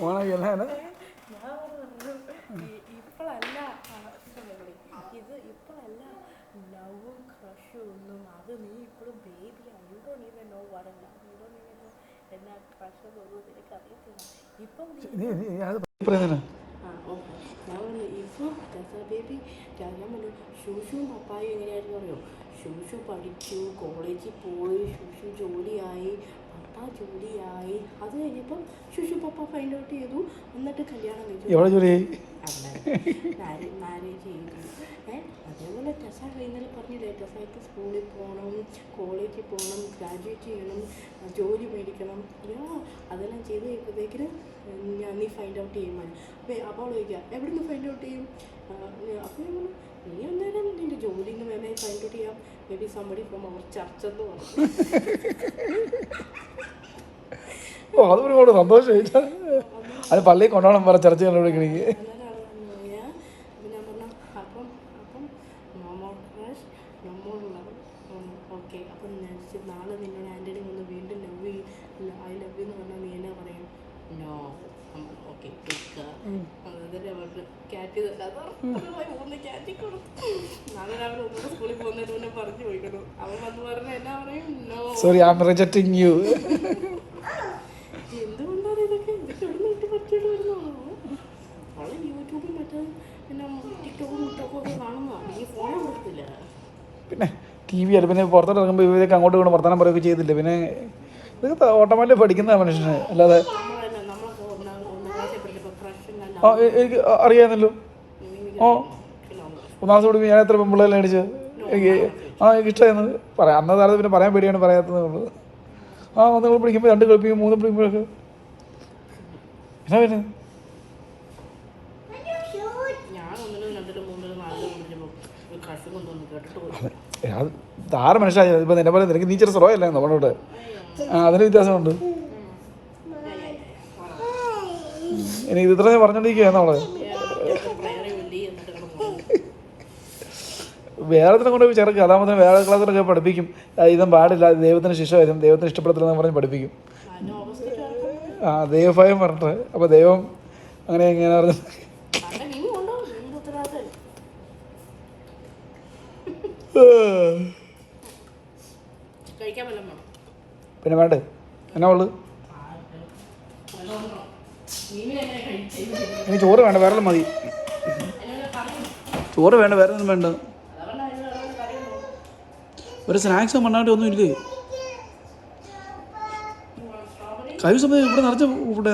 ഓണാക്കിയല്ലേ ഇപ്പോഴല്ല ഇത് ഇപ്പോഴല്ല ലവും ക്രഷും ഒന്നും അത് നീ ഇപ്പോഴും baby you don't even know what you don't even know എന്നാ ക്രഷ് ഒന്നും നിനക്ക് അറിയത്തില്ല ഇപ്പം ഇപ്പോൾ ബേബി ഞാൻ പറഞ്ഞു ഷൂഷും പപ്പായും എങ്ങനെയായിരുന്നു അറിയോ ഷൂഷു പഠിച്ചു കോളേജിൽ പോയി ഷൂഷു ജോലിയായി പപ്പ ജോലിയായി അത് കഴിഞ്ഞപ്പം ഷൂഷു പപ്പ ഫൈൻഡ് ഔട്ട് ചെയ്തു എന്നിട്ട് കല്യാണം കഴിച്ചു മാരേജ് ചെയ്തു അതേപോലെ ടെസ കഴിഞ്ഞാൽ പറഞ്ഞില്ലേ ടെസയ്ക്ക് സ്കൂളിൽ പോകണം കോളേജിൽ പോകണം ഗ്രാജുവേറ്റ് ചെയ്യണം ജോലി മേടിക്കണം അതെല്ലാം ചെയ്ത് കഴിയുമ്പോഴത്തേക്കിന് നീ ഫൈൻഡ് ഔട്ട് ചെയ്യുമ്പോൾ അപ്പോൾ ചോദിക്കുക എവിടെ നിന്ന് ഫൈൻഡ് ഔട്ട് ചെയ്യും അപ്പോൾ ഞാൻ പറഞ്ഞു നീ അന്നേരം നിൻ്റെ ജോലിയിൽ നിന്ന് വേണേൽ ഫൈൻഡ് ഔട്ട് ചെയ്യാം maybe somebody from our church എന്ന് പറഞ്ഞു. അത് ഒരുപാട് സന്തോഷമായിട്ട അത് പള്ളിയിൽ കൊണ്ടുപോകണം പറ ചർച്ച വിളിക്കണമെങ്കിൽ ഓക്കെ അപ്പം നാളെ നിന്നോട് ആൻ്റണി ഒന്ന് വീണ്ടും ലവ് ഐ ലവ് യു എന്ന് പറഞ്ഞാൽ നീ എന്നാ പറയും നോ ഓക്കെ ക്യാറ്റ് ഒന്ന് ക്യാറ്റി കൊടുത്തു നാളെ രാവിലെ ഒന്നുകൂടെ സ്കൂളിൽ പോകുന്നതിന് മുന്നേ പറഞ്ഞു പോയിക്കണം അവൻ വന്ന് പറഞ്ഞാൽ എന്നാ പറയും no sorry I am rejecting you. എന്തുകൊണ്ടാണ് ഇതൊക്കെ എവിടെ നിന്ന് ഇട്ട് പറ്റിയിട്ട് വരുന്നതാണോ അവളെ യൂട്യൂബിൽ മറ്റേ പിന്നെ ടിക്ടോക്കും മുട്ടോക്കും ഒക്കെ കാണുന്നതാണ് ഈ ഫോണെ കൊടുത്തില്ല പിന്നെ ടി വി അല്ല പിന്നെ പുറത്തോട്ട് ഇറങ്ങുമ്പോൾ ഇവരൊക്കെ അങ്ങോട്ട് കൊണ്ട് വർത്തമാനം പറയുകയൊക്കെ ചെയ്തില്ല പിന്നെ ഇതൊക്കെ ഓട്ടോമാറ്റിക് പഠിക്കുന്ന മനുഷ്യന് അല്ലാതെ എനിക്ക് അറിയാമെന്നല്ലോ ഒന്നാം ദിവസം കൂടി ഞാൻ എത്ര പെമ്പിള്ളേരെ അടിച്ച് എനിക്ക് എനിക്ക് ഇഷ്ടമായിരുന്നു പറയാം അന്നത്തെ കാലത്ത് പിന്നെ പറയാൻ പേടിയാണ് പറയാത്തതേ ഉള്ളൂ ഒന്ന് നമ്മൾ പിടിക്കുമ്പോൾ 2 കളിപ്പിക്കും 3 പിടിക്കുമ്പോഴൊക്കെ എന്നാ പിന്നെ അത് താര മനുഷ്യ ഇപ്പം നിന്നെ പോലെ നിനക്ക് നീ ചെറിയ സ്ലോ അല്ലേ നമ്മളോട് അതിന് വ്യത്യാസമുണ്ട്. ഇനി ഇത് ഇത്ര പറഞ്ഞോണ്ടിരിക്കുകയാണ് നമ്മള് വേറെ കൊണ്ട് ചെറുക്കുക അതാകുമ്പോൾ വേറെ ക്ലാസ്സിലൊക്കെ പഠിപ്പിക്കും ഇതും പാടില്ല ദൈവത്തിന് ശിക്ഷ വരും ദൈവത്തിന് ഇഷ്ടപ്പെടത്തില്ലെന്ന് പറഞ്ഞ് പഠിപ്പിക്കും ദൈവഭയം പറഞ്ഞിട്ട് അപ്പോൾ ദൈവം അങ്ങനെ എങ്ങനെ പറഞ്ഞു പിന്നെ വേണ്ടേ എന്നാ ഉള്ളു ഇനി ചോറ് വേണ്ട വേറെ മതി ചോറ് വേണ്ട വേറെ ഒന്നും വേണ്ട ഒരു സ്നാക്സും മണ്ണാട്ടി ഒന്നും ഇല്ലേ കഴിവ് സമയം ഇവിടെ നിറച്ച ഫുഡ്